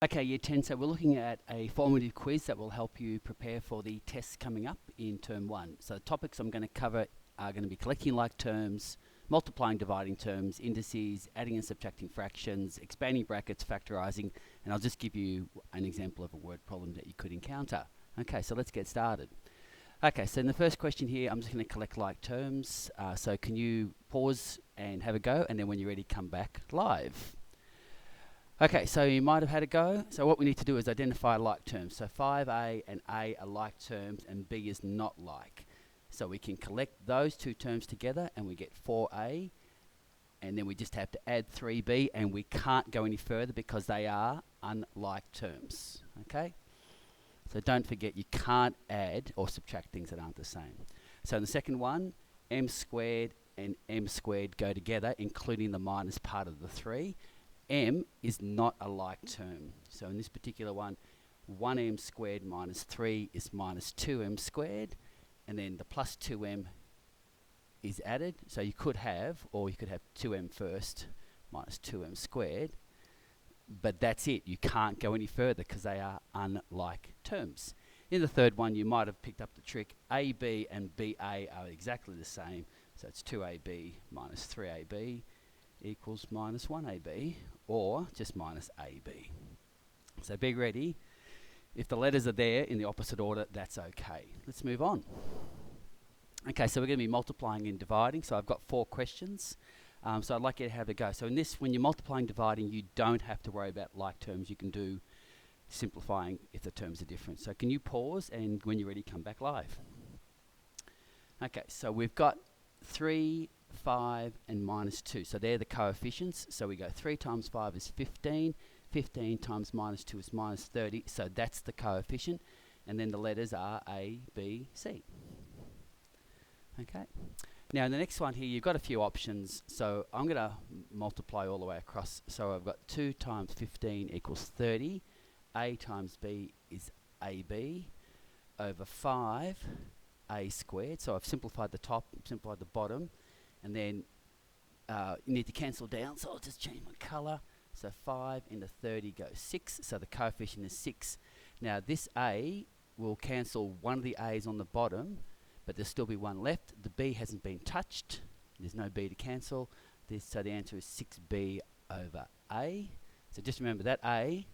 Okay, Year 10, so we're looking at a formative quiz that will help you prepare for the tests coming up in Term 1. So the topics I'm going to cover are going to be collecting like terms, multiplying, dividing terms, indices, adding and subtracting fractions, expanding brackets, factorizing, and I'll just give you an example of a word problem that you could encounter. Okay, so let's get started. Okay, so in the first question here, I'm just going to collect like terms. So can you pause and have a go, and then when you're ready, come back live. Okay, so you might have had a go. So what we need to do is identify like terms. So 5a and a are like terms and b is not like. So we can collect those two terms together and we get 4a, and then we just have to add 3b, and we can't go any further because they are unlike terms. Okay? So don't forget, you can't add or subtract things that aren't the same. So in the second one, m squared and m squared go together, including the minus part of the 3. M is not a like term. So in this particular one, 1m squared minus 3 is minus 2m squared, and then the plus 2m is added. So you could have, or you could have 2m first minus 2m squared, but that's it. You can't go any further because they are unlike terms. In the third one, you might have picked up the trick. AB and BA are exactly the same. So it's 2AB minus 3AB equals minus 1AB, or just minus AB. So be ready. If the letters are there in the opposite order, that's okay. Let's move on. Okay, so we're going to be multiplying and dividing. So I've got 4 questions. So I'd like you to have a go. So in this, when you're multiplying, dividing, you don't have to worry about like terms. You can do simplifying if the terms are different. So can you pause, and when you're ready, come back live. Okay, so we've got 3, 5 and minus 2. So they're the coefficients. So we go 3 times 5 is 15. 15 times minus 2 is minus 30. So that's the coefficient. And then the letters are A, B, C. Okay. Now in the next one here, you've got a few options. So I'm going to multiply all the way across. So I've got 2 times 15 equals 30. A times B is AB over 5 A squared. So I've simplified the top, simplified the bottom. And then you need to cancel down, so I'll just change my colour. So 5 into 30 goes 6, so the coefficient is 6. Now this A will cancel one of the A's on the bottom, but there'll still be one left. The B hasn't been touched. There's no B to cancel. So the answer is 6B over A. So just remember that A,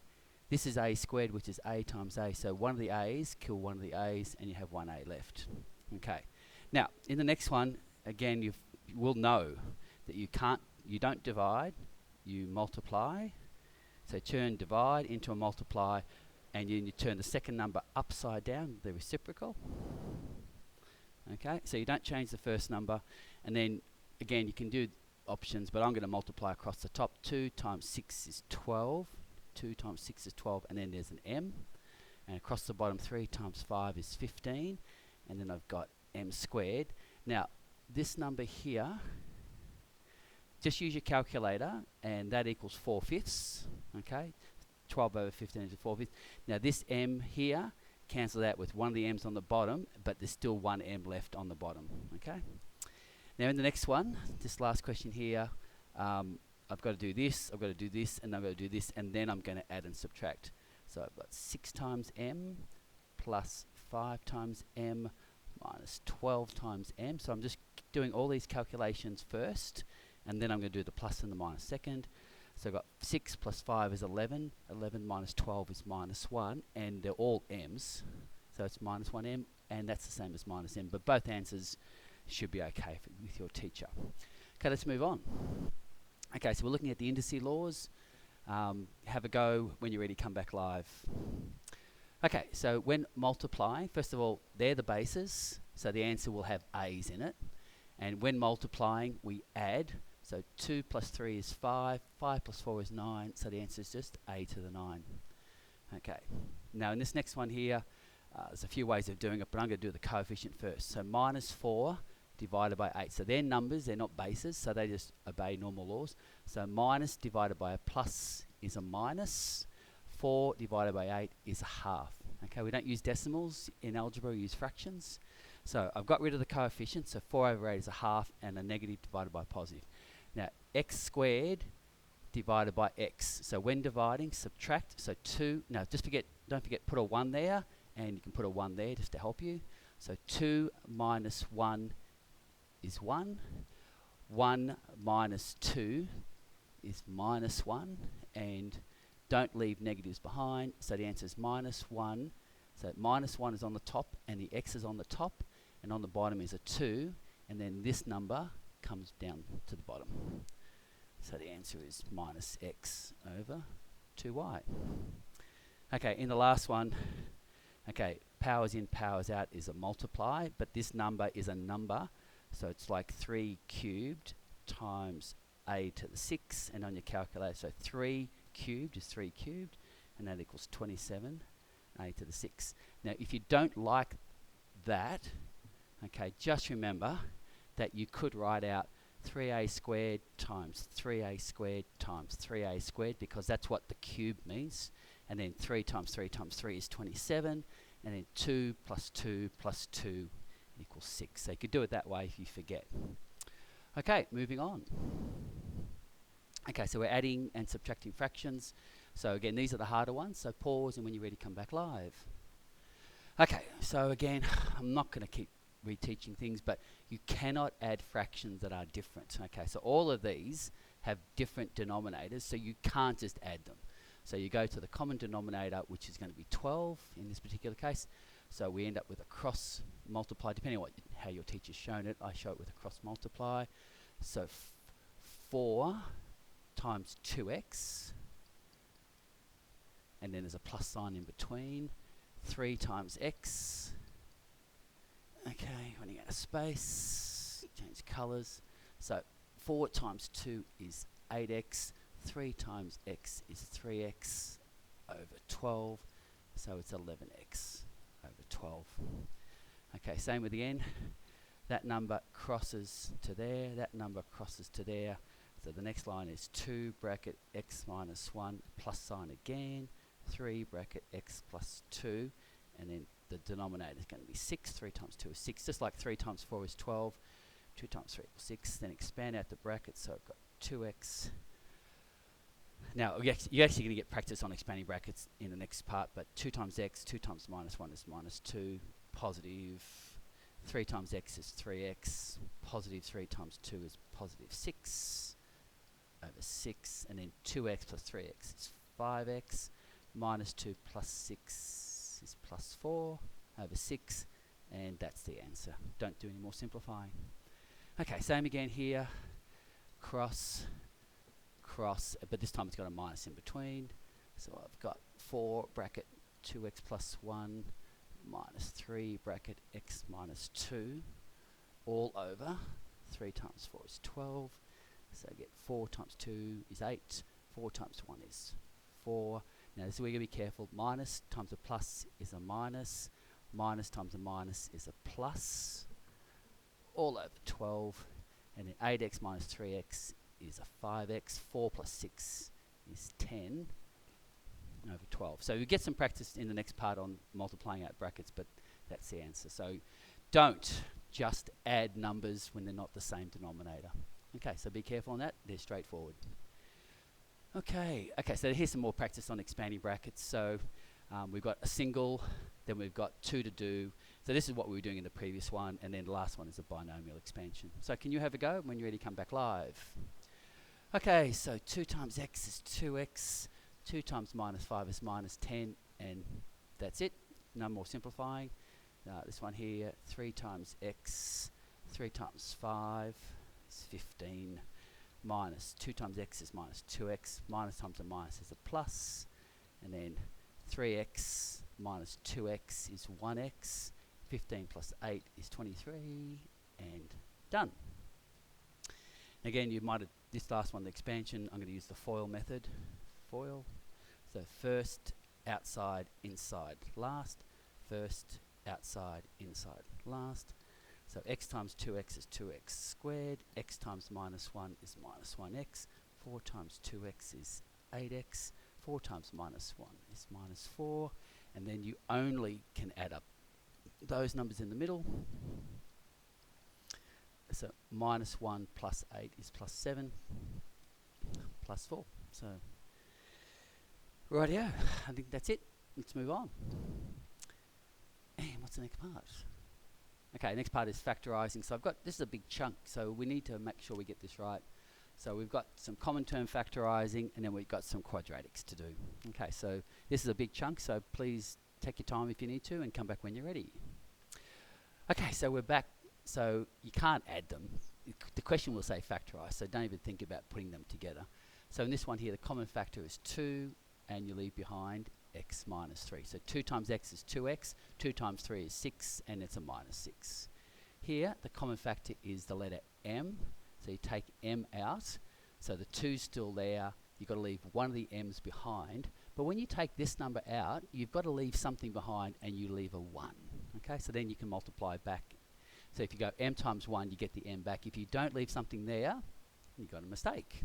this is A squared, which is A times A. So one of the A's, kill one of the A's, and you have one A left. Okay. Now, in the next one, again, you will know that you don't divide, you multiply. So turn divide into a multiply, and you turn the second number upside down, the reciprocal. Okay, so you don't change the first number, and then again you can do options, but I'm going to multiply across the top. 2 times 6 is 12. 2 times 6 is 12, and then there's an m, and across the bottom 3 times 5 is 15, and then I've got m squared. Now this number here, just use your calculator, and that equals 4/5. Okay, 12 over 15 is 4/5. Now this m here, cancel that with one of the m's on the bottom, but there's still one m left on the bottom. Okay. Now in the next one, this last question here, I've got to do this, I've got to do this, and I've got to do this, and then I'm going to add and subtract. So I've got 6 times m plus 5 times m minus 12 times m. So I'm just doing all these calculations first, and then I'm going to do the plus and the minus second. So I've got 6 plus 5 is 11. 11 minus 12 is minus 1, and they're all m's. So it's minus 1m, and that's the same as minus m. But both answers should be okay with your teacher. Okay, let's move on. Okay, so we're looking at the indice laws. Have a go. When you're ready, come back live. Okay, so when multiplying, first of all, they're the bases, so the answer will have A's in it. And when multiplying, we add. So 2 plus 3 is 5, 5 plus 4 is 9, so the answer is just A to the 9. Okay, now in this next one here, there's a few ways of doing it, but I'm going to do the coefficient first. So minus 4 divided by 8. So they're numbers, they're not bases, so they just obey normal laws. So minus divided by a plus is a minus. 4 divided by 8 is a half. Okay, we don't use decimals in algebra, we use fractions. So I've got rid of the coefficient, so 4 over 8 is a half, and a negative divided by a positive. Now, x squared divided by x. So when dividing, subtract. So 2, no, don't forget, put a 1 there, and you can put a 1 there just to help you. So 2 minus 1 is 1. 1 minus 2 is minus 1. And don't leave negatives behind. So the answer is minus 1. So minus 1 is on the top, and the x is on the top, and on the bottom is a 2. And then this number comes down to the bottom. So the answer is minus x over 2y. Okay, in the last one, okay, powers in, powers out is a multiply, but this number is a number, so it's like 3 cubed times a to the 6, and on your calculator, so 3 cubed is 3 cubed, and that equals 27, a to the 6. Now, if you don't like that, okay, just remember that you could write out 3a squared times 3a squared times 3a squared, because that's what the cube means. And then 3 times 3 times 3 is 27. And then 2 plus 2 plus 2 equals 6. So you could do it that way if you forget. Okay, moving on. Okay, so we're adding and subtracting fractions. So again, these are the harder ones. So pause, and when you're ready, come back live. Okay, so again, I'm not going to keep reteaching things, but you cannot add fractions that are different. Okay, so all of these have different denominators, so you can't just add them. So you go to the common denominator, which is going to be 12 in this particular case. So we end up with a cross multiply, depending on how your teacher's shown it. I show it with a cross multiply. So 4 times 2x, and then there's a plus sign in between. 3 times x. Okay, running out of space, change colours. So 4 times 2 is 8x, 3 times x is 3x over 12, so it's 11x over 12. Okay, same with the n. That number crosses to there, that number crosses to there. So the next line is 2 bracket x minus 1 plus sign again, 3 bracket x plus 2, and then the denominator is going to be 6. 3 times 2 is 6, just like 3 times 4 is 12. 2 times 3 equals 6. Then expand out the brackets, so I've got 2x. Now, you're actually going to get practice on expanding brackets in the next part, but 2 times x, 2 times minus 1 is minus 2, positive. 3 times x is 3x, positive 3 times 2 is positive 6 over 6, and then 2x plus 3x is 5x, minus 2 plus 6 is plus 4 over 6, and that's the answer. Don't do any more simplifying. Okay, same again here, cross, cross, but this time it's got a minus in between. So I've got 4 bracket 2x plus 1 minus 3 bracket x minus 2 all over 3 times 4 is 12. So I get 4 times 2 is 8, 4 times 1 is 4. Now this is where you got to be careful. Minus times a plus is a minus. Minus times a minus is a plus. All over 12. And then 8x minus 3x is a 5x. 4 plus 6 is 10 over 12. So you get some practice in the next part on multiplying out brackets, but that's the answer. So don't just add numbers when they're not the same denominator. Okay, so be careful on that. They're straightforward. Okay, so here's some more practice on expanding brackets. So we've got a single, then we've got 2 to do. So this is what we were doing in the previous one, and then the last one is a binomial expansion. So can you have a go? When you're ready, come back live. Okay, so 2 times x is 2x, 2 times minus 5 is minus 10, and that's it. No more simplifying. This one here, 3 times x, 3 times 5 is 15, minus 2 times x is minus 2x, minus times a minus is a plus, and then 3x minus 2x is 1x, 15 plus 8 is 23, and done. Again, you might have, this last one, the expansion, I'm going to use the FOIL method. FOIL. So first, outside, inside, last. First, outside, inside, last. So x times 2x is 2x squared. X times minus 1 is minus 1x. 4 times 2x is 8x. 4 times minus 1 is minus 4. And then you only can add up those numbers in the middle. So minus 1 plus 8 is plus 7, plus 4. So, rightio, I think that's it. Let's move on. And what's the next part? Okay, next part is factorizing. So this is a big chunk, so we need to make sure we get this right. So we've got some common term factorizing, and then we've got some quadratics to do. Okay, so this is a big chunk, so please take your time if you need to and come back when you're ready. Okay, so we're back. So you can't add them. The question will say factorize, so don't even think about putting them together. So in this one here, the common factor is 2, and you leave behind x minus 3. So 2 times x is 2x, 2 times 3 is 6, and it's a minus 6. Here, the common factor is the letter m, so you take m out, so the 2's still there, you've got to leave one of the m's behind, but when you take this number out, you've got to leave something behind, and you leave a 1. Okay, so then you can multiply back. So if you go m times 1, you get the m back. If you don't leave something there, you've got a mistake.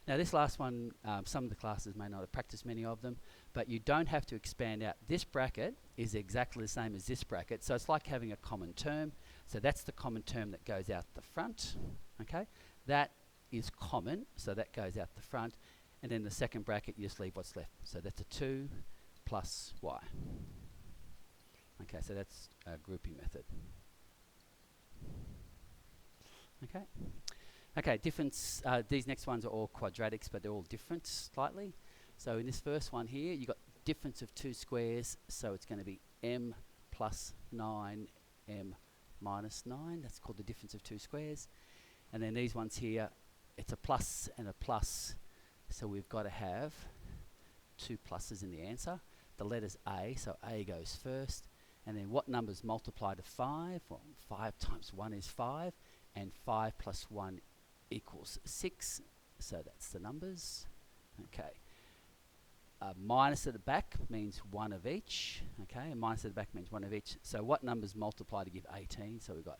Now this last one, some of the classes may not have practiced many of them, but you don't have to expand out. This bracket is exactly the same as this bracket, so it's like having a common term. So that's the common term that goes out the front, okay? That is common, so that goes out the front, and then the second bracket, you just leave what's left. So that's a 2 plus y. Okay, so that's a grouping method. Okay. Okay, difference, these next ones are all quadratics, but they're all different slightly. So in this first one here, you've got difference of 2 squares, so it's going to be m plus 9, m minus 9. That's called the difference of 2 squares. And then these ones here, it's a plus and a plus, so we've got to have 2 pluses in the answer. The letter's a, so a goes first. And then what numbers multiply to 5? Well, 5 times 1 is 5, and 5 plus 1 equals 6, so that's the numbers. Okay. Minus at the back means 1 of each. Okay, and minus at the back means 1 of each. So what numbers multiply to give 18? So we've got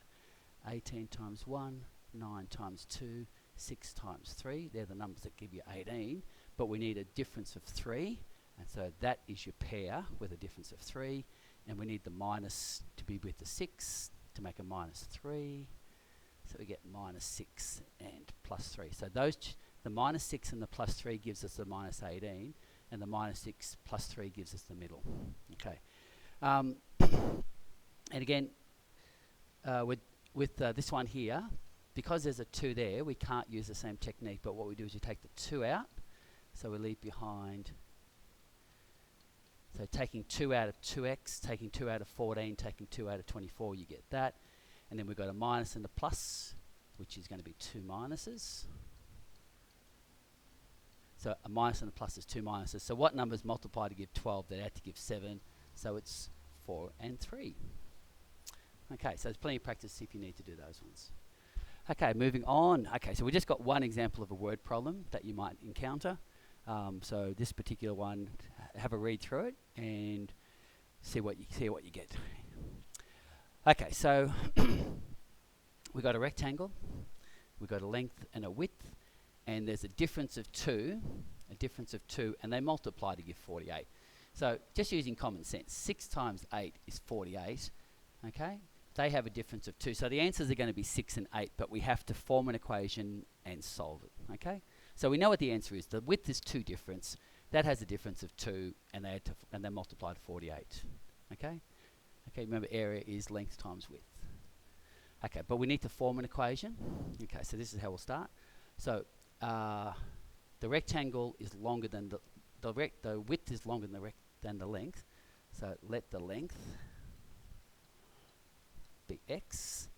18 times 1, 9 times 2, 6 times 3. They're the numbers that give you 18, but we need a difference of 3, and so that is your pair with a difference of 3, and we need the minus to be with the 6 to make a minus 3. So we get minus 6 and plus 3. So those the minus 6 and the plus 3 gives us the minus 18, and the minus 6 plus 3 gives us the middle. Okay. And again, with this one here, because there's a 2 there, we can't use the same technique, but what we do is you take the 2 out, so we leave behind. So taking 2 out of 2x, taking 2 out of 14, taking 2 out of 24, you get that. And then we've got a minus and a plus, which is going to be 2 minuses. So a minus and a plus is 2 minuses. So what numbers multiply to give 12? They add to give 7. So it's 4 and 3. Okay, so there's plenty of practice if you need to do those ones. Okay, moving on. Okay, so we just got one example of a word problem that you might encounter. So this particular one, have a read through it and see what you get. Okay, so we've got a rectangle, we've got a length and a width, and there's a difference of 2, and they multiply to give 48. So just using common sense, 6 times 8 is 48, okay? They have a difference of 2, so the answers are going to be 6 and 8, but we have to form an equation and solve it, okay? So we know what the answer is. The width is 2 difference, that has a difference of 2, and they multiply to 48, okay? Okay, remember area is length times width. Okay, but we need to form an equation. Okay, so this is how we'll start. So the rectangle is longer than the width is longer than the length. So let the length be x.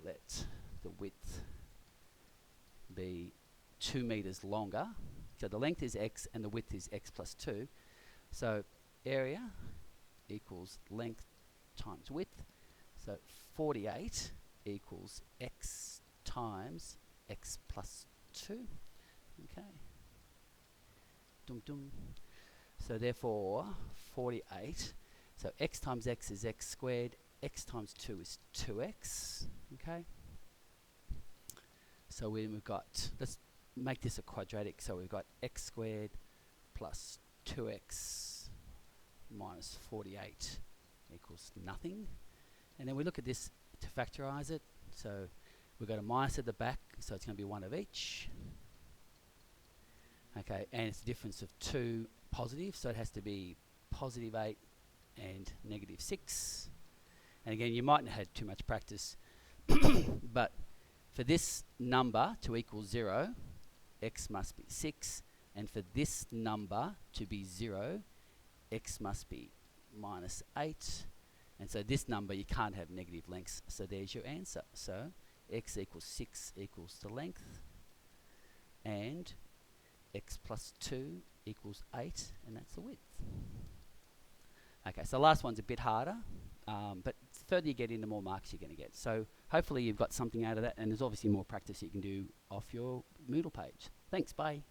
Let the width be 2 meters longer. So the length is x and the width is x plus 2. So area equals length times width. So 48 equals x times x plus 2. Okay. Dum dum. So therefore 48. So x times x is x squared. X times 2 is 2x. Okay. So we've got, let's make this a quadratic. So we've got x squared plus 2x minus 48 equals nothing. And then we look at this to factorize it. So we've got a minus at the back, so it's going to be 1 of each. Okay, and it's a difference of 2 positive, so it has to be positive 8 and negative 6. And again, you mightn't have had too much practice, but for this number to equal 0, x must be 6, and for this number to be 0, x must be minus 8, and so this number you can't have negative lengths, so there's your answer. So x equals 6 equals the length, and x plus 2 equals 8, and that's the width. Okay, so the last one's a bit harder, but the further you get in, the more marks you're going to get. So hopefully you've got something out of that, and there's obviously more practice you can do off your Moodle page. Thanks, bye.